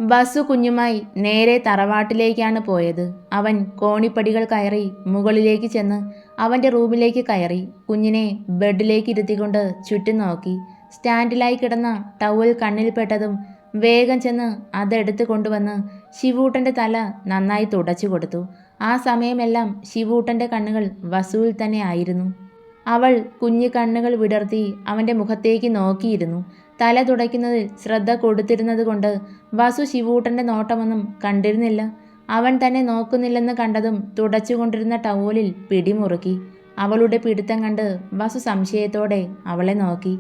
ബസു കുഞ്ഞുമായി നേരെ തറവാട്ടിലേക്കാണ് പോയത്. അവൻ കോണിപ്പടികൾ കയറി മുകളിലേക്ക് ചെന്ന് അവൻ്റെ റൂമിലേക്ക് കയറി. കുഞ്ഞിനെ ബെഡിലേക്ക് ഇരുത്തിക്കൊണ്ട് ചുറ്റും നോക്കി. സ്റ്റാൻഡിലായി കിടന്ന ടവൽ കണ്ണിൽപ്പെട്ടതും വേഗം ചെന്ന് അതെടുത്ത് കൊണ്ടുവന്ന് ശിവൂട്ടൻ്റെ തല നന്നായി തുടച്ചു കൊടുത്തു. ആ സമയമെല്ലാം ശിവൂട്ടൻ്റെ കണ്ണുകൾ വസുവിൽ തന്നെ ആയിരുന്നു. അവൾ കുഞ്ഞു കണ്ണുകൾ വിടർത്തി അവൻ്റെ മുഖത്തേക്ക് നോക്കിയിരുന്നു. തല തുടയ്ക്കുന്നതിൽ ശ്രദ്ധ കൊടുത്തിരുന്നത് കൊണ്ട് വസു ശിവൂട്ടൻ്റെ നോട്ടമൊന്നും കണ്ടിരുന്നില്ല. അവൻ തന്നെ നോക്കുന്നില്ലെന്ന് കണ്ടതും തുടച്ചുകൊണ്ടിരുന്ന ടവലിൽ പിടിമുറുക്കി. അവളുടെ പിടുത്തം കണ്ട് വസു സംശയത്തോടെ അവളെ നോക്കി.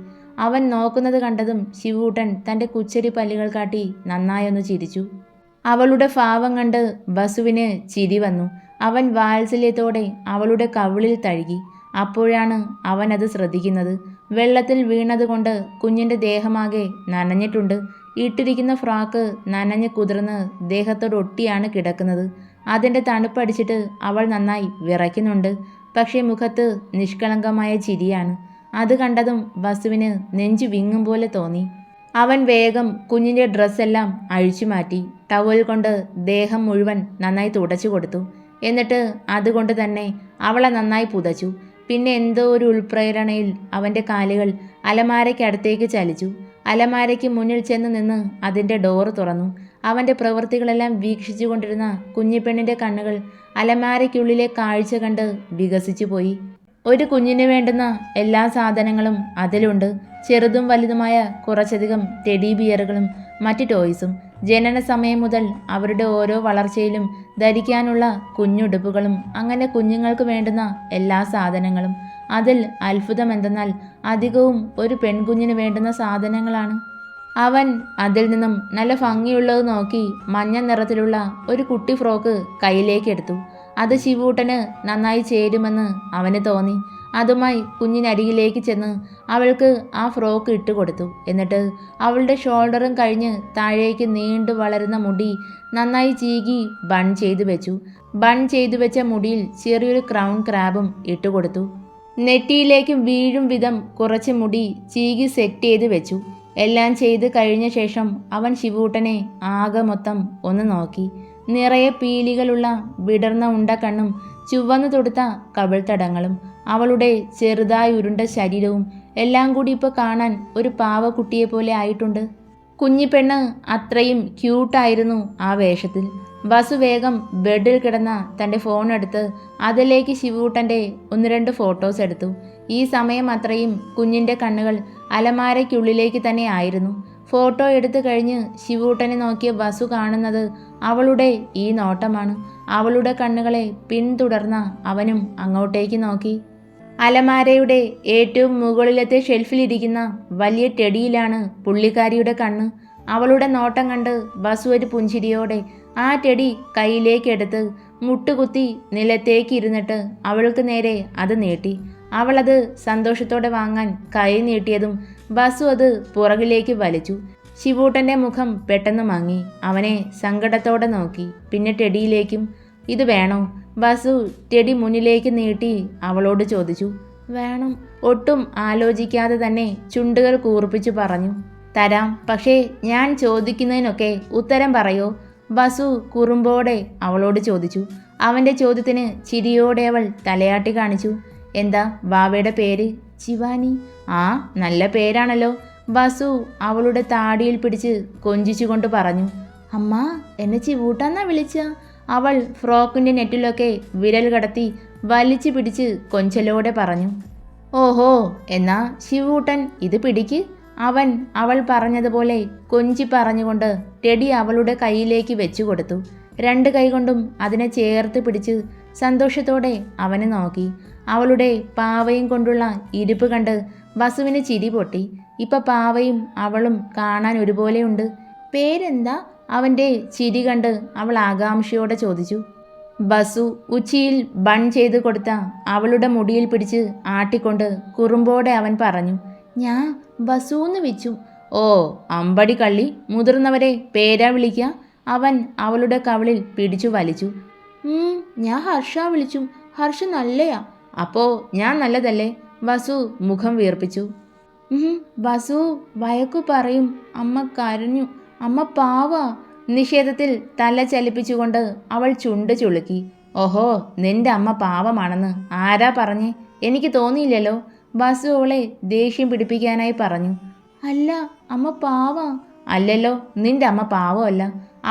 അവൻ നോക്കുന്നത് കണ്ടതും ശിവൂട്ടൻ തൻ്റെ കുച്ചരി പല്ലുകൾ കാട്ടി നന്നായൊന്ന് ചിരിച്ചു. അവളുടെ ഭാവം കണ്ട് വസുവിന് ചിരി വന്നു. അവൻ വാത്സല്യത്തോടെ അവളുടെ കവിളിൽ തഴുകി. അപ്പോഴാണ് അവൻ അത് ശ്രദ്ധിക്കുന്നത്. വെള്ളത്തിൽ വീണതുകൊണ്ട് കുഞ്ഞിൻ്റെ ദേഹമാകെ നനഞ്ഞിട്ടുണ്ട്. ഇട്ടിരിക്കുന്ന ഫ്രോക്ക് നനഞ്ഞ് കുതിർന്ന് ദേഹത്തോടൊട്ടിയാണ് കിടക്കുന്നത്. അതിൻ്റെ തണുപ്പടിച്ചിട്ട് അവൾ നന്നായി വിറയ്ക്കുന്നുണ്ട്. പക്ഷേ മുഖത്ത് നിഷ്കളങ്കമായ ചിരിയാണ്. അത് കണ്ടതും വസുവിന് നെഞ്ചു വിങ്ങും പോലെ തോന്നി. അവൻ വേഗം കുഞ്ഞിൻ്റെ ഡ്രസ്സെല്ലാം അഴിച്ചു മാറ്റി ടവൽ കൊണ്ട് ദേഹം മുഴുവൻ നന്നായി തുടച്ചു കൊടുത്തു. എന്നിട്ട് അതുകൊണ്ട് തന്നെ അവളെ നന്നായി പുതച്ചു. പിന്നെ എന്തോ ഒരു ഉൾപ്രേരണയിൽ അവൻ്റെ കാലുകൾ അലമാരയ്ക്കടുത്തേക്ക് ചലിച്ചു. അലമാരയ്ക്ക് മുന്നിൽ ചെന്ന് നിന്ന് അതിൻ്റെ ഡോറ് തുറന്നു. അവൻ്റെ പ്രവൃത്തികളെല്ലാം വീക്ഷിച്ചു കൊണ്ടിരുന്ന കുഞ്ഞിപ്പെണ്ണിൻ്റെ കണ്ണുകൾ അലമാരയ്ക്കുള്ളിലെ കാഴ്ച കണ്ട് വികസിച്ചു പോയി. ഒരു കുഞ്ഞിന് വേണ്ടുന്ന എല്ലാ സാധനങ്ങളും അതിലുണ്ട്. ചെറുതും വലുതുമായ കുറച്ചധികം ടെഡി ബിയറുകളും മറ്റ് ടോയ്സും. ജനന സമയം മുതൽ അവരുടെ ഓരോ വളർച്ചയിലും ധരിക്കാനുള്ള കുഞ്ഞുടുപ്പുകളും, അങ്ങനെ കുഞ്ഞുങ്ങൾക്ക് വേണ്ടുന്ന എല്ലാ സാധനങ്ങളും. അതിൽ അത്ഭുതം എന്തെന്നാൽ അധികവും ഒരു പെൺകുഞ്ഞിന് വേണ്ടുന്ന സാധനങ്ങളാണ്. അവൻ അതിൽ നിന്നും നല്ല ഭംഗിയുള്ളത് നോക്കി മഞ്ഞ നിറത്തിലുള്ള ഒരു കുട്ടി ഫ്രോക്ക് കയ്യിലേക്കെടുത്തു. അത് ശിവൂട്ടന് നന്നായി ചേരുമെന്ന് അവന് തോന്നി. അതുമായി കുഞ്ഞിനരികിലേക്ക് ചെന്ന് അവൾക്ക് ആ ഫ്രോക്ക് ഇട്ടുകൊടുത്തു. എന്നിട്ട് അവളുടെ ഷോൾഡറും കഴിഞ്ഞ് താഴേക്ക് നീണ്ടു വളരുന്ന മുടി നന്നായി ചീകി ബൺ ചെയ്തു വെച്ചു. ബൺ ചെയ്തു വെച്ച മുടിയിൽ ചെറിയൊരു ക്രൗൺ ക്രാബും ഇട്ടുകൊടുത്തു. നെറ്റിയിലേക്ക് വീഴും വിധം കുറച്ച് മുടി ചീകി സെറ്റ് ചെയ്ത് വെച്ചു. എല്ലാം ചെയ്ത് കഴിഞ്ഞ ശേഷം അവൻ ശിവൂട്ടനെ ആകെ മൊത്തം ഒന്ന് നോക്കി. നിറയെ പീലികളുള്ള വിടർന്ന ഉണ്ടക്കണ്ണും ചുവന്നു തൊടുത്ത കവിൾത്തടങ്ങളും അവളുടെ ചെറുതായി ഉരുണ്ട ശരീരവും എല്ലാം കൂടി ഇപ്പോൾ കാണാൻ ഒരു പാവക്കുട്ടിയെ പോലെ ആയിട്ടുണ്ട്. കുഞ്ഞിപ്പെണ്ണ് അത്രയും ക്യൂട്ടായിരുന്നു ആ വേഷത്തിൽ. വസു വേഗം ബെഡിൽ കിടന്ന തൻ്റെ ഫോൺ എടുത്ത് അതിലേക്ക് ശിവൂട്ടൻ്റെ 1-2 ഫോട്ടോസ് എടുത്തു. ഈ സമയം അത്രയും കുഞ്ഞിൻ്റെ കണ്ണുകൾ അലമാരയ്ക്കുള്ളിലേക്ക് തന്നെ ആയിരുന്നു. ഫോട്ടോ എടുത്തു കഴിഞ്ഞ് ശിവൂട്ടനെ നോക്കിയ വസു കാണുന്നത് അവളുടെ ഈ നോട്ടമാണ്. അവളുടെ കണ്ണുകളെ പിന്തുടർന്ന അവനും അങ്ങോട്ടേക്ക് നോക്കി. അലമാരയുടെ ഏറ്റവും മുകളിലത്തെ ഷെൽഫിലിരിക്കുന്ന വലിയ ടെഡിയിലാണ് പുള്ളിക്കാരിയുടെ കണ്ണ്. അവളുടെ നോട്ടം കണ്ട് വസു ഒരു പുഞ്ചിരിയോടെ ആ ടെഡി കയ്യിലേക്കെടുത്ത് മുട്ടുകുത്തി നിലത്തേക്ക് ഇരുന്നിട്ട് അവൾക്ക് നേരെ അത് നീട്ടി. അവളത് സന്തോഷത്തോടെ വാങ്ങാൻ കൈ നീട്ടിയതും വസു അത് പുറകിലേക്ക് വലിച്ചു. ശിവൂട്ടൻ്റെ മുഖം പെട്ടെന്ന് മങ്ങി. അവനെ സങ്കടത്തോടെ നോക്കി. പിന്നെ ടെഡിയിലേക്കും. ഇത് വേണോ? വസു ടെഡി മുന്നിലേക്ക് നീട്ടി അവളോട് ചോദിച്ചു. വേണം. ഒട്ടും ആലോചിക്കാതെ തന്നെ ചുണ്ടുകൾ കൂർപ്പിച്ചു പറഞ്ഞു. തരാം, പക്ഷേ ഞാൻ ചോദിക്കുന്നതിനൊക്കെ ഉത്തരം പറയോ? വസു കുറുമ്പോടെ അവളോട് ചോദിച്ചു. അവൻ്റെ ചോദ്യത്തിന് ചിരിയോടെ അവൾ തലയാട്ടി കാണിച്ചു. എന്താ വാവയുടെ പേര്? ശിവാനി. ആ, നല്ല പേരാണല്ലോ. വസു അവളുടെ താടിയിൽ പിടിച്ച് കൊഞ്ചിച്ചുകൊണ്ട് പറഞ്ഞു. അമ്മ, എന്നെ ചിവൂട്ടാന്നാ വിളിച്ച? അവൾ ഫ്രോക്കിൻ്റെ നെറ്റിലൊക്കെ വിരൽ കടത്തി വലിച്ചു പിടിച്ച് കൊഞ്ചലോടെ പറഞ്ഞു. ഓഹോ, എന്നാ ശിവൂട്ടൻ ഇത് പിടിക്ക്. അവൻ അവൾ പറഞ്ഞതുപോലെ കൊഞ്ചി പറഞ്ഞുകൊണ്ട് ടെഡി അവളുടെ കയ്യിലേക്ക് വെച്ചു കൊടുത്തു. 2 കൈകൊണ്ടും അതിനെ ചേർത്ത് പിടിച്ച് സന്തോഷത്തോടെ അവനെ നോക്കി. അവളുടെ പാവയും കൊണ്ടുള്ള ഇരിപ്പ് കണ്ട് വസുവിന് ചിരി പൊട്ടി. ഇപ്പം പാവയും അവളും കാണാൻ ഒരുപോലെയുണ്ട്. പേരെന്താ? അവൻ്റെ ചിരി കണ്ട് അവൾ ആകാംക്ഷയോടെ ചോദിച്ചു. ബസു ഉച്ചിയിൽ ബൺ ചെയ്ത് കൊടുത്ത അവളുടെ മുടിയിൽ പിടിച്ച് ആട്ടിക്കൊണ്ട് കുറുമ്പോടെ അവൻ പറഞ്ഞു. ഞാൻ ബസൂന്ന് വെച്ചു. ഓ, അമ്പടി കള്ളി, മുതിർന്നവരെ പേരാ വിളിക്കുക. അവൻ അവളുടെ കവളിൽ പിടിച്ചു വലിച്ചു. ഞാൻ ഹർഷ വിളിച്ചു. ഹർഷ നല്ലയാ. അപ്പോൾ ഞാൻ നല്ലതല്ലേ? വസു മുഖം വീർപ്പിച്ചു. വസു വഴക്കു പറയും. അമ്മ കരഞ്ഞു. അമ്മ പാവാ. നിഷേധത്തിൽ തല ചലിപ്പിച്ചുകൊണ്ട് അവൾ ചുണ്ട് ചുളുക്കി. ഓഹോ, നിന്റെ അമ്മ പാവമാണെന്ന് ആരാ പറഞ്ഞേ? എനിക്ക് തോന്നിയില്ലല്ലോ. ബസു അവളെ ദേഷ്യം പിടിപ്പിക്കാനായി പറഞ്ഞു. അല്ല, അമ്മ പാവാ. അല്ലല്ലോ, നിന്റെ അമ്മ പാവമല്ല.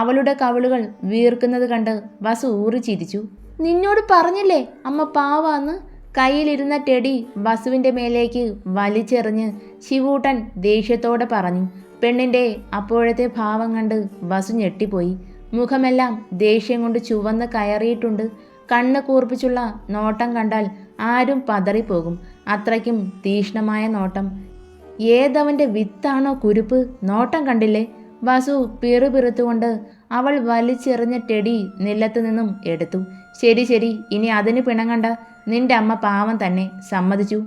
അവളുടെ കവിളുകൾ വീർക്കുന്നത് കണ്ട് ബസു ഊറി ചിരിച്ചു. നിന്നോട് പറഞ്ഞില്ലേ അമ്മ പാവാന്ന്? കയ്യിലിരുന്ന ടെടി ബസുവിൻ്റെ മേലേക്ക് വലിച്ചെറിഞ്ഞ് ശിവൂട്ടൻ ദേഷ്യത്തോടെ പറഞ്ഞു. പെണ്ണിൻ്റെ അപ്പോഴത്തെ ഭാവം കണ്ട് ബസു ഞെട്ടിപ്പോയി. മുഖമെല്ലാം ദേഷ്യം കൊണ്ട് ചുവന്ന് കയറിയിട്ടുണ്ട്. കണ്ണ് കൂർപ്പിച്ചുള്ള നോട്ടം കണ്ടാൽ ആരും പതറിപ്പോകും. അത്രയ്ക്കും തീക്ഷ്ണമായ നോട്ടം. ഏതവൻ്റെ വിത്താണോ കുരുപ്പ്? നോട്ടം കണ്ടില്ലേ? ബസു പിറുപിറുത്തുകൊണ്ട് അവൾ വലിച്ചെറിഞ്ഞ ടെടി നിലത്തു നിന്നും എടുത്തു. ശരി ശരി, ഇനി അതിന് പിണങ്ങണ്ട. നിന്റെ അമ്മ പാവം തന്നെ, സമ്മതിച്ചു.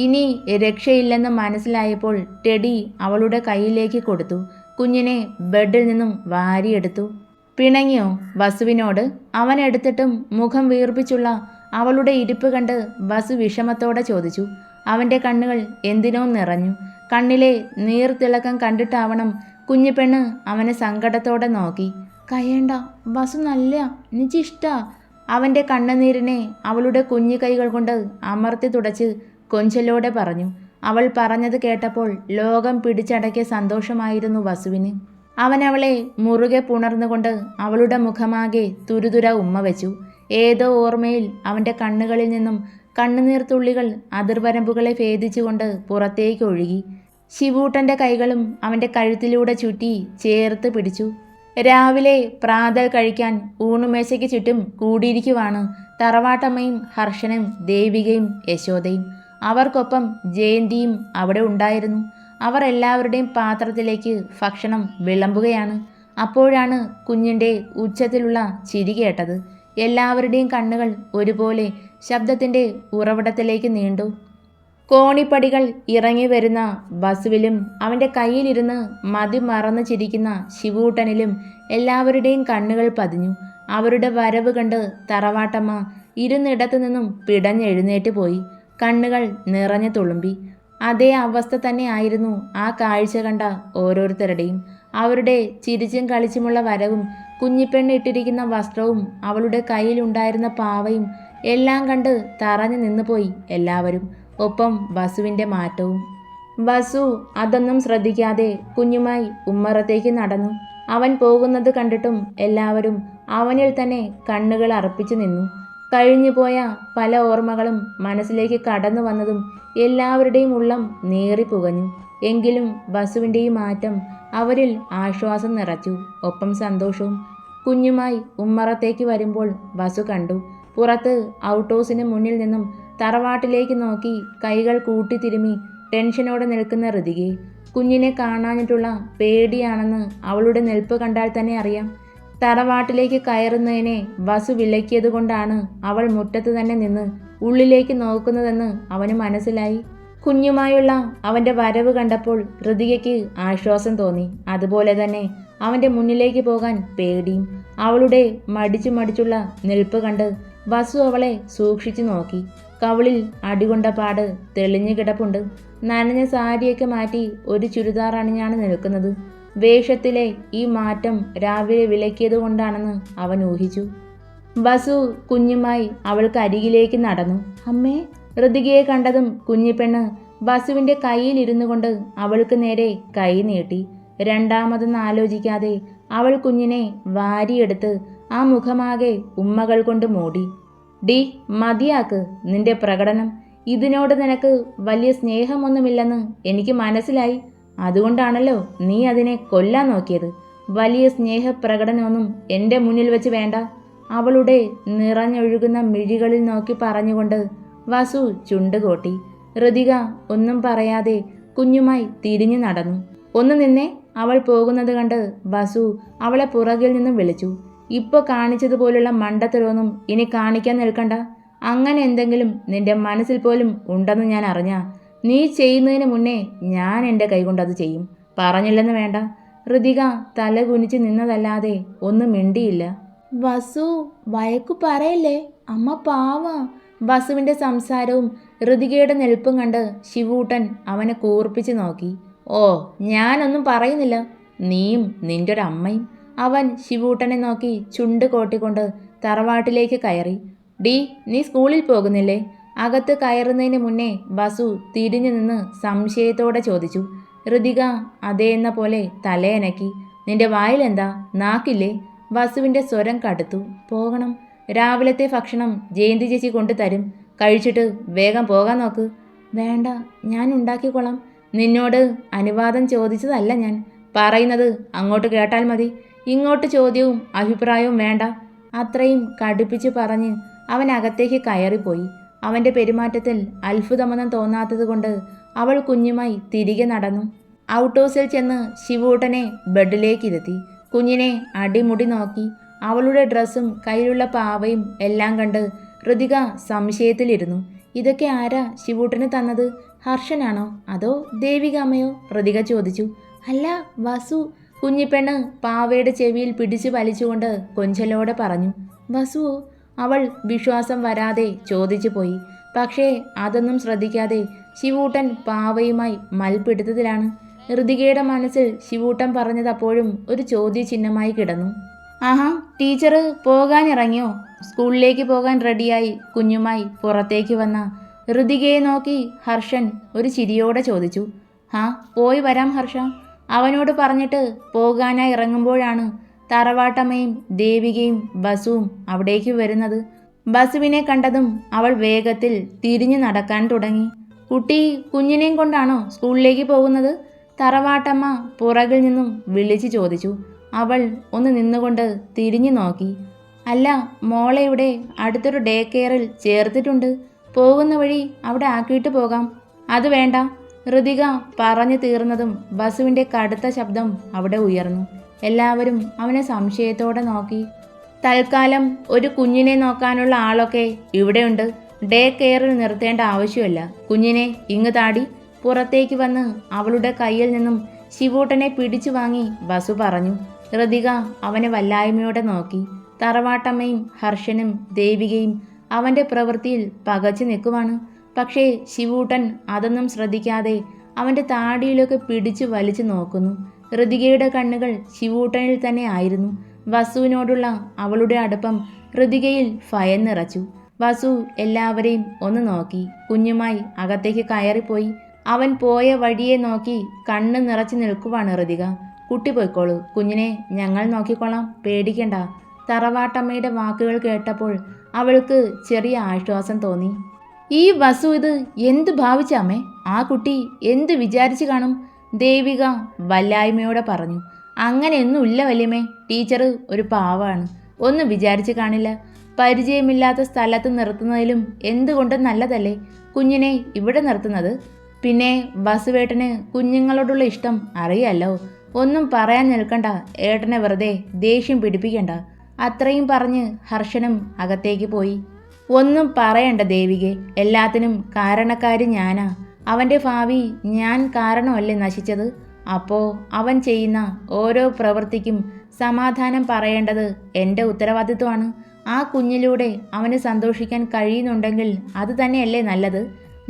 ഇനി രക്ഷയില്ലെന്ന് മനസ്സിലായപ്പോൾ ടെടി അവളുടെ കയ്യിലേക്ക് കൊടുത്തു. കുഞ്ഞിനെ ബെഡിൽ നിന്നും വാരിയെടുത്തു. പിണങ്ങിയോ ബസുവിനോട്? അവൻ എടുത്തിട്ടും മുഖം വീർപ്പിച്ചുള്ള അവളുടെ ഇരിപ്പ് കണ്ട് ബസു വിഷമത്തോടെ ചോദിച്ചു. അവൻ്റെ കണ്ണുകൾ എന്തിനോ നിറഞ്ഞു. കണ്ണിലെ നീർത്തിളക്കം കണ്ടിട്ടാവണം കുഞ്ഞിപ്പെണ്ണ് അവനെ സങ്കടത്തോടെ നോക്കി. കയ്യണ്ട ബസു, നല്ല എനിക്കിഷ്ടാ. അവൻ്റെ കണ്ണുനീരിനെ അവളുടെ കുഞ്ഞു കൈകൾ കൊണ്ട് അമർത്തി തുടച്ച് കൊഞ്ചലോടെ പറഞ്ഞു. അവൾ പറഞ്ഞത് കേട്ടപ്പോൾ ലോകം പിടിച്ചടക്കിയ സന്തോഷമായിരുന്നു ബസുവിന്. അവൻ അവളെ മുറുകെ പുണർന്നുകൊണ്ട് അവളുടെ മുഖമാകെ തുരുതുര ഉമ്മ വെച്ചു. ഏതോ ഓർമ്മയിൽ അവൻ്റെ കണ്ണുകളിൽ നിന്നും കണ്ണുനീർ തുള്ളികൾ അതിർവരമ്പുകളെ ഭേദിച്ചുകൊണ്ട് പുറത്തേക്ക് ഒഴുകി. ശിവൂട്ടൻ്റെ കൈകളും അവൻ്റെ കഴുത്തിലൂടെ ചുറ്റി ചേർത്ത് പിടിച്ചു. രാവിലെ പ്രാതൽ കഴിക്കാൻ ഊണുമേശയ്ക്ക് ചുറ്റും കൂടിയിരിക്കുവാണ് തറവാട്ടമ്മയും ഹർഷനും ദേവികയും യശോദയും. അവർക്കൊപ്പം ജയന്തിയും അവിടെ ഉണ്ടായിരുന്നു. അവർ എല്ലാവരുടെയും പാത്രത്തിലേക്ക് ഭക്ഷണം വിളമ്പുകയാണ്. അപ്പോഴാണ് കുഞ്ഞിൻ്റെ ഉച്ചത്തിലുള്ള ചിരി കേട്ടത്. എല്ലാവരുടെയും കണ്ണുകൾ ഒരുപോലെ ശബ്ദത്തിൻ്റെ ഉറവിടത്തിലേക്ക് നീണ്ടു. കോണിപ്പടികൾ ഇറങ്ങി വരുന്ന ബസുവിലും അവൻ്റെ കയ്യിലിരുന്ന് മതി മറന്ന് ചിരിക്കുന്ന ശിവൂട്ടനിലും എല്ലാവരുടെയും കണ്ണുകൾ പതിഞ്ഞു. അവരുടെ വരവ് കണ്ട് തറവാട്ടമ്മ ഇരുന്നിടത്തു നിന്നും പിടഞ്ഞെഴുന്നേറ്റ് പോയി. കണ്ണുകൾ നിറഞ്ഞു തുളുമ്പി. അതേ അവസ്ഥ തന്നെ ആയിരുന്നു ആ കാഴ്ച കണ്ട ഓരോരുത്തരുടെയും. അവരുടെ ചിരിച്ചും കളിച്ചുമുള്ള വരവും കുഞ്ഞിപ്പെണ്ണ് ഇട്ടിരിക്കുന്ന വസ്ത്രവും അവളുടെ കയ്യിലുണ്ടായിരുന്ന പാവയും എല്ലാം കണ്ട് തറഞ്ഞു നിന്നുപോയി എല്ലാവരും. ഒപ്പം ബസുവിൻ്റെ മാറ്റവും. ബസു അതൊന്നും ശ്രദ്ധിക്കാതെ കുഞ്ഞുമായി ഉമ്മറത്തേക്ക് നടന്നു. അവൻ പോകുന്നത് കണ്ടിട്ടും എല്ലാവരും അവനിൽ തന്നെ കണ്ണുകൾ അർപ്പിച്ചു നിന്നു. കഴിഞ്ഞുപോയ പല ഓർമ്മകളും മനസ്സിലേക്ക് കടന്നു വന്നതും എല്ലാവരുടെയും ഉള്ളം നീറിപ്പുകഞ്ഞു. എങ്കിലും ബസുവിൻ്റെ ഈ മാറ്റം അവരിൽ ആശ്വാസം നിറച്ചു, ഒപ്പം സന്തോഷവും. കുഞ്ഞുമായി ഉമ്മറത്തേക്ക് വരുമ്പോൾ ബസു കണ്ടു. പുറത്ത് ഔട്ട് ഹൗസിന് മുന്നിൽ നിന്നും തറവാട്ടിലേക്ക് നോക്കി കൈകൾ കൂട്ടിത്തിരുമി ടെൻഷനോടെ നിൽക്കുന്ന ഋതികയെ. കുഞ്ഞിനെ കാണാഞ്ഞിട്ടുള്ള പേടിയാണെന്ന് അവളുടെ നിൽപ്പ് കണ്ടാൽ തന്നെ അറിയാം. തറവാട്ടിലേക്ക് കയറുന്നതിനെ ബസു വിലക്കിയത് കൊണ്ടാണ് അവൾ മുറ്റത്ത് തന്നെ നിന്ന് ഉള്ളിലേക്ക് നോക്കുന്നതെന്ന് അവന് മനസ്സിലായി. കുഞ്ഞുമായുള്ള അവൻ്റെ വരവ് കണ്ടപ്പോൾ ഋതികയ്ക്ക് ആശ്വാസം തോന്നി. അതുപോലെ തന്നെ അവൻ്റെ മുന്നിലേക്ക് പോകാൻ പേടിയും. അവളുടെ മടിച്ചു മടിച്ചുള്ള നിൽപ്പ് കണ്ട് ബസു അവളെ സൂക്ഷിച്ചു നോക്കി. കവിളിൽ അടികൊണ്ട പാട് തെളിഞ്ഞു കിടപ്പുണ്ട്. നനഞ്ഞ സാരിയൊക്കെ മാറ്റി ഒരു ചുരിദാർ അണിഞ്ഞാണ് നിൽക്കുന്നത്. വേഷത്തിലെ ഈ മാറ്റം രാവിലെ വിലക്കിയത് കൊണ്ടാണെന്ന് അവൻ ഊഹിച്ചു. ബസു കുഞ്ഞുമായി അവൾക്ക് അരികിലേക്ക് നടന്നു. അമ്മേ. ഋതികയെ കണ്ടതും കുഞ്ഞിപ്പെണ്ണ് ബസുവിൻ്റെ കയ്യിലിരുന്നു കൊണ്ട് അവൾക്ക് നേരെ കൈ നീട്ടി. രണ്ടാമതൊന്നും ആലോചിക്കാതെ അവൾ കുഞ്ഞിനെ വാരിയെടുത്ത് ആ മുഖമാകെ ഉമ്മകൾ കൊണ്ട് മൂടി. ഡി, മതിയാക്ക് നിന്റെ പ്രകടനം. ഇതിനോട് നിനക്ക് വലിയ സ്നേഹമൊന്നുമില്ലെന്ന് എനിക്ക് മനസ്സിലായി. അതുകൊണ്ടാണല്ലോ നീ അതിനെ കൊല്ലാൻ നോക്കിയത്. വലിയ സ്നേഹപ്രകടനമൊന്നും എൻ്റെ മുന്നിൽ വെച്ച് വേണ്ട. അവളുടെ നിറഞ്ഞൊഴുകുന്ന മിഴികളിൽ നോക്കി പറഞ്ഞുകൊണ്ട് വസു ചുണ്ടുകോട്ടി. ഋതിക ഒന്നും പറയാതെ കുഞ്ഞുമായി തിരിഞ്ഞു നടന്നു. ഒന്ന് നിന്നേ. അവൾ പോകുന്നത് കണ്ട് വസു അവളെ പുറകിൽ നിന്നും വിളിച്ചു. ഇപ്പോൾ കാണിച്ചതുപോലുള്ള മണ്ടത്തരമൊന്നും ഇനി കാണിക്കാൻ നിൽക്കണ്ട. അങ്ങനെ എന്തെങ്കിലും നിന്റെ മനസ്സിൽ പോലും ഉണ്ടെന്ന് ഞാൻ അറിഞ്ഞാ നീ ചെയ്യുന്നതിന് മുന്നേ ഞാൻ എൻ്റെ കൈകൊണ്ടത് ചെയ്യും. പറഞ്ഞില്ലെന്ന് വേണ്ട. ഋതിക തല കുനിച്ച് നിന്നതല്ലാതെ ഒന്നും മിണ്ടിയില്ല. വസു, വഴക്കു പറയല്ലേ, അമ്മ പാവാ. വസുവിൻ്റെ സംസാരവും ഋതികയുടെ നിൽപ്പും കണ്ട് ശിവൂട്ടൻ അവനെ കൂർപ്പിച്ച് നോക്കി. ഓ, ഞാനൊന്നും പറയുന്നില്ല. നീയും നിൻ്റെ ഒരമ്മയും. അവൻ ശിവൂട്ടനെ നോക്കി ചുണ്ട് കോട്ടിക്കൊണ്ട് തറവാട്ടിലേക്ക് കയറി. ഡി, നീ സ്കൂളിൽ പോകുന്നില്ലേ? അകത്ത് കയറുന്നതിന് മുന്നേ വസു തിരിഞ്ഞു നിന്ന് സംശയത്തോടെ ചോദിച്ചു. ഋതിക അതേ എന്ന പോലെ തലയനക്കി. നിന്റെ വായിലെന്താ, നാക്കില്ലേ? വസുവിൻ്റെ സ്വരം കടുത്തു. പോകണം. രാവിലത്തെ ഭക്ഷണം ജയന്തി ചേച്ചി കൊണ്ടുതരും. കഴിച്ചിട്ട് വേഗം പോകാൻ നോക്ക്. വേണ്ട, ഞാൻ ഉണ്ടാക്കിക്കൊള്ളാം. നിന്നോട് അനുവാദം ചോദിച്ചതല്ല ഞാൻ. പറയുന്നത് അങ്ങോട്ട് കേട്ടാൽ മതി. ഇങ്ങോട്ട് ചോദ്യവും അഭിപ്രായവും വേണ്ട. അത്രയും കടുപ്പിച്ച് പറഞ്ഞ് അവൻ അകത്തേക്ക് കയറിപ്പോയി. അവൻ്റെ പെരുമാറ്റത്തിൽ അത്ഭുതമൊന്നും തോന്നാത്തതുകൊണ്ട് അവൾ കുഞ്ഞുമായി തിരികെ നടന്നു. ഔട്ട് ഹൗസിൽ ചെന്ന് ശിവൂട്ടനെ ബെഡിലേക്കിരുത്തി. കുഞ്ഞിനെ അടിമുടി നോക്കി. അവളുടെ ഡ്രസ്സും കയ്യിലുള്ള പാവയും എല്ലാം കണ്ട് ഋതിക സംശയത്തിലിരുന്നു. ഇതൊക്കെ ആരാ ശിവൂട്ടന് തന്നത്? ഹർഷനാണോ അതോ ദേവികാമ്മയോ? ഋതിക ചോദിച്ചു. അല്ല, വസു. കുഞ്ഞിപ്പെണ്ണ് പാവയുടെ ചെവിയിൽ പിടിച്ചു വലിച്ചുകൊണ്ട് കൊഞ്ചലോടെ പറഞ്ഞു. വസുവോ? അവൾ വിശ്വാസം വരാതെ ചോദിച്ചു പോയി. പക്ഷേ അതൊന്നും ശ്രദ്ധിക്കാതെ ശിവൂട്ടൻ പാവയുമായി മൽപ്പിടുത്തത്തിലാണ്. ഋതികയുടെ മനസ്സിൽ ശിവൂട്ടൻ പറഞ്ഞത് അപ്പോഴും ഒരു ചോദ്യചിഹ്നമായി കിടന്നു. ആഹാ, ടീച്ചർ പോകാനിറങ്ങിയോ? സ്കൂളിലേക്ക് പോകാൻ റെഡിയായി കുഞ്ഞുമായി പുറത്തേക്ക് വന്ന ഋതികയെ നോക്കി ഹർഷൻ ഒരു ചിരിയോടെ ചോദിച്ചു. പോയി വരാം ഹർഷ. അവനോട് പറഞ്ഞിട്ട് പോകാനായി ഇറങ്ങുമ്പോഴാണ് തറവാട്ടമ്മയും ദേവികയും ബസുവും അവിടേക്ക് വരുന്നത്. ബസുവിനെ കണ്ടതും അവൾ വേഗത്തിൽ തിരിഞ്ഞു നടക്കാൻ തുടങ്ങി. കുട്ടി കുഞ്ഞിനെയും കൊണ്ടാണോ സ്കൂളിലേക്ക് പോകുന്നത്? തറവാട്ടമ്മ പുറകിൽ നിന്നും വിളിച്ചു ചോദിച്ചു. അവൾ ഒന്ന് നിന്നുകൊണ്ട് തിരിഞ്ഞു നോക്കി. അല്ല, മോളെ ഇവിടെ അടുത്തൊരു ഡേ കെയറിൽ ചേർത്തിട്ടുണ്ട്. പോകുന്ന വഴി അവിടെ ആക്കിയിട്ട് പോകാം. അത് വേണ്ട. ഋതിക പറഞ്ഞു തീർന്നതും ബസുവിൻ്റെ കടുത്ത ശബ്ദം അവിടെ ഉയർന്നു. എല്ലാവരും അവനെ സംശയത്തോടെ നോക്കി. തൽക്കാലം ഒരു കുഞ്ഞിനെ നോക്കാനുള്ള ആളൊക്കെ ഇവിടെയുണ്ട്. ഡേ കെയറിൽ നിർത്തേണ്ട ആവശ്യമില്ല. കുഞ്ഞിനെ ഇങ്ങ് താടി. പുറത്തേക്ക് വന്ന് അവളുടെ കയ്യിൽ നിന്നും ശിവൂട്ടനെ പിടിച്ചു വാങ്ങി ബസു പറഞ്ഞു. ഋതിക അവനെ വല്ലായ്മയോടെ നോക്കി. തറവാട്ടമ്മയും ഹർഷനും ദേവികയും അവൻ്റെ പ്രവൃത്തിയിൽ പകച്ചു നിൽക്കുവാണ്. പക്ഷേ ശിവൂട്ടൻ അതൊന്നും ശ്രദ്ധിക്കാതെ അവൻ്റെ താടിയിലൊക്കെ പിടിച്ചു വലിച്ചു നോക്കുന്നു. ഋതികയുടെ കണ്ണുകൾ ശിവൂട്ടനിൽ തന്നെ ആയിരുന്നു. വസുവിനോടുള്ള അവളുടെ അടുപ്പം ഋതികയിൽ ഭയം നിറച്ചു. വസു എല്ലാവരെയും ഒന്ന് നോക്കി കുഞ്ഞുമായി അകത്തേക്ക് കയറിപ്പോയി. അവൻ പോയ വഴിയെ നോക്കി കണ്ണ് നിറച്ചു നിൽക്കുവാണ് ഋതിക. കുട്ടി പോയിക്കോളൂ, കുഞ്ഞിനെ ഞങ്ങൾ നോക്കിക്കൊള്ളാം, പേടിക്കണ്ട. തറവാട്ടമ്മയുടെ വാക്കുകൾ കേട്ടപ്പോൾ അവൾക്ക് ചെറിയ ആശ്വാസം തോന്നി. ഈ വസു ഇത് എന്തു ഭാവിച്ചാമേ? ആ കുട്ടി എന്ത് വിചാരിച്ചു കാണും? ദേവിക വല്ലായ്മയോടെ പറഞ്ഞു. അങ്ങനെയൊന്നുമില്ല വല്യമ്മേ. ടീച്ചർ ഒരു പാവാണ്. ഒന്നും വിചാരിച്ചു കാണില്ല. പരിചയമില്ലാത്ത സ്ഥലത്ത് നിർത്തുന്നതിലും എന്തുകൊണ്ടും നല്ലതല്ലേ കുഞ്ഞിനെ ഇവിടെ നിർത്തുന്നത്? പിന്നെ ബസുവേട്ടന് കുഞ്ഞുങ്ങളോടുള്ള ഇഷ്ടം അറിയാലോ. ഒന്നും പറയാൻ നിൽക്കണ്ട. ഏട്ടനെ വെറുതെ ദേഷ്യം പിടിപ്പിക്കണ്ട. അത്രയും പറഞ്ഞ് ഹർഷനും അകത്തേക്ക് പോയി. ഒന്നും പറയണ്ട ദേവികെ. എല്ലാത്തിനും കാരണക്കാരി ഞാനാ. അവൻ്റെ ഭാവി ഞാൻ കാരണമല്ലേ നശിച്ചത്? അപ്പോൾ അവൻ ചെയ്യുന്ന ഓരോ പ്രവൃത്തിക്കും സമാധാനം പറയേണ്ടത് എൻ്റെ ഉത്തരവാദിത്വമാണ്. ആ കുഞ്ഞിലൂടെ അവന് സന്തോഷിക്കാൻ കഴിയുന്നുണ്ടെങ്കിൽ അത് തന്നെയല്ലേ നല്ലത്?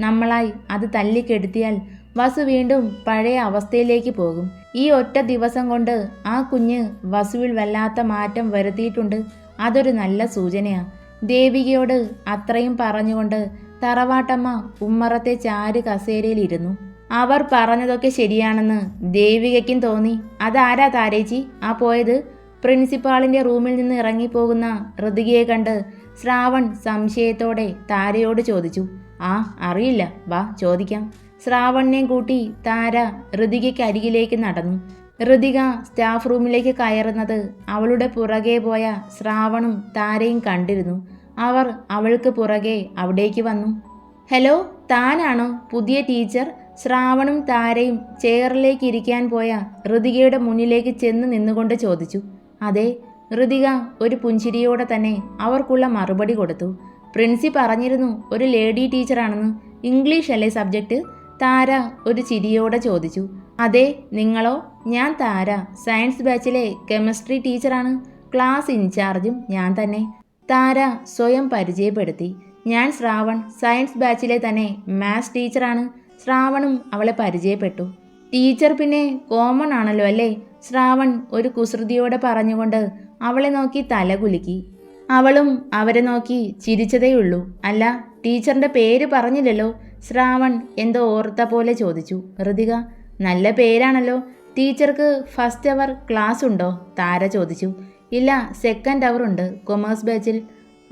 നമ്മളായി അത് തല്ലിക്കെടുത്തിയാൽ വസു വീണ്ടും പഴയ അവസ്ഥയിലേക്ക് പോകും. ഈ ഒറ്റ ദിവസം കൊണ്ട് ആ കുഞ്ഞ് വസുവിൽ വല്ലാത്ത മാറ്റം വരുത്തിയിട്ടുണ്ട്. അതൊരു നല്ല സൂചനയാണ്. ദേവികയോട് അത്രയും പറഞ്ഞുകൊണ്ട് തറവാട്ടമ്മ ഉമ്മറത്തെ ചാരു കസേരയിലിരുന്നു. അവർ പറഞ്ഞതൊക്കെ ശരിയാണെന്ന് ദേവികയ്ക്കും തോന്നി. അതാരാ താരേച്ചി ആ പോയത്? പ്രിൻസിപ്പാളിൻ്റെ റൂമിൽ നിന്ന് ഇറങ്ങിപ്പോകുന്ന ഋതികയെ കണ്ട് ശ്രാവൺ സംശയത്തോടെ താരയോട് ചോദിച്ചു. അറിയില്ല, വാ ചോദിക്കാം. ശ്രാവണിനെയും കൂട്ടി താര ഋതികയ്ക്ക് അരികിലേക്ക് നടന്നു. ഋതിക സ്റ്റാഫ് റൂമിലേക്ക് കയറുന്നത് അവളുടെ പുറകെ പോയ ശ്രാവണും താരയും കണ്ടിരുന്നു. അവർ അവൾക്ക് പുറകെ അവിടേക്ക് വന്നു. ഹലോ, താനാണോ പുതിയ ടീച്ചർ? ശ്രാവണും താരയും ചെയറിലേക്ക് ഇരിക്കാൻ പോയ ഋതികയുടെ മുന്നിലേക്ക് ചെന്ന് നിന്നുകൊണ്ട് ചോദിച്ചു. അതെ. ഋതിക ഒരു പുഞ്ചിരിയോടെ തന്നെ അവർക്കുള്ള മറുപടി കൊടുത്തു. പ്രിൻസി പറഞ്ഞിരുന്നു ഒരു ലേഡി ടീച്ചറാണെന്ന്. ഇംഗ്ലീഷ് അല്ലേ സബ്ജക്റ്റ്? താര ഒരു ചിരിയോടെ ചോദിച്ചു. അതെ, നിങ്ങളോ? ഞാൻ താര, സയൻസ് ബാച്ചിലെ കെമിസ്ട്രി ടീച്ചറാണ്. ക്ലാസ് ഇൻചാർജും ഞാൻ തന്നെ. താര സ്വയം പരിചയപ്പെടുത്തി. ഞാൻ ശ്രാവൺ, സയൻസ് ബാച്ചിലെ തന്നെ മാത്സ് ടീച്ചറാണ്. ശ്രാവണും അവളെ പരിചയപ്പെട്ടു. ടീച്ചർ പിന്നെ കോമൺ ആണല്ലോ അല്ലേ? ശ്രാവൺ ഒരു കുസൃതിയോടെ പറഞ്ഞുകൊണ്ട് അവളെ നോക്കി തലകുലുക്കി. അവളും അവരെ നോക്കി ചിരിച്ചതേയുള്ളൂ. അല്ല, ടീച്ചറിൻ്റെ പേര് പറഞ്ഞില്ലല്ലോ? ശ്രാവൺ എന്തോ ഓർത്ത പോലെ ചോദിച്ചു. ഋതിക: നല്ല പേരാണല്ലോ. ടീച്ചർക്ക് ഫസ്റ്റ് അവർ ക്ലാസ് ഉണ്ടോ? താര ചോദിച്ചു. ഇല്ല, സെക്കൻഡ് അവർ ഉണ്ട്, കൊമേഴ്സ് ബാച്ചിൽ.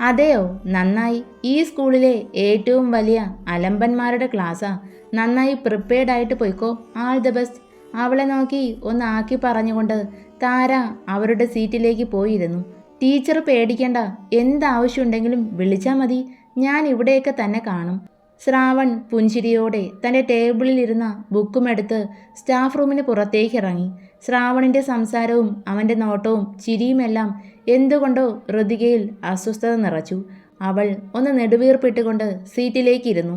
അതെയോ, നന്നായി. ഈ സ്കൂളിലെ ഏറ്റവും വലിയ അലമ്പന്മാരുടെ ക്ലാസ്സാ. നന്നായി പ്രിപ്പയർഡ് ആയിട്ട് പോയിക്കോ. All the best. അവളെ നോക്കി ഒന്ന് ആക്കി പറഞ്ഞുകൊണ്ട് താര അവരുടെ സീറ്റിലേക്ക് പോയിരുന്നു. ടീച്ചർ പേടിക്കണ്ട, എന്താവശ്യമുണ്ടെങ്കിലും വിളിച്ചാൽ മതി. ഞാൻ ഇവിടെയൊക്കെ തന്നെ കാണും. ശ്രാവൺ പുഞ്ചിരിയോടെ തൻ്റെ ടേബിളിലിരുന്ന ബുക്കുമെടുത്ത് സ്റ്റാഫ് റൂമിന് പുറത്തേക്ക് ഇറങ്ങി. ശ്രാവണിൻ്റെ സംസാരവും അവൻ്റെ നോട്ടവും ചിരിയുമെല്ലാം എന്തുകൊണ്ടോ ഋതികയിൽ അസ്വസ്ഥത നിറച്ചു. അവൾ ഒന്ന് നെടുവീർപ്പിട്ടുകൊണ്ട് സീറ്റിലേക്കിരുന്നു.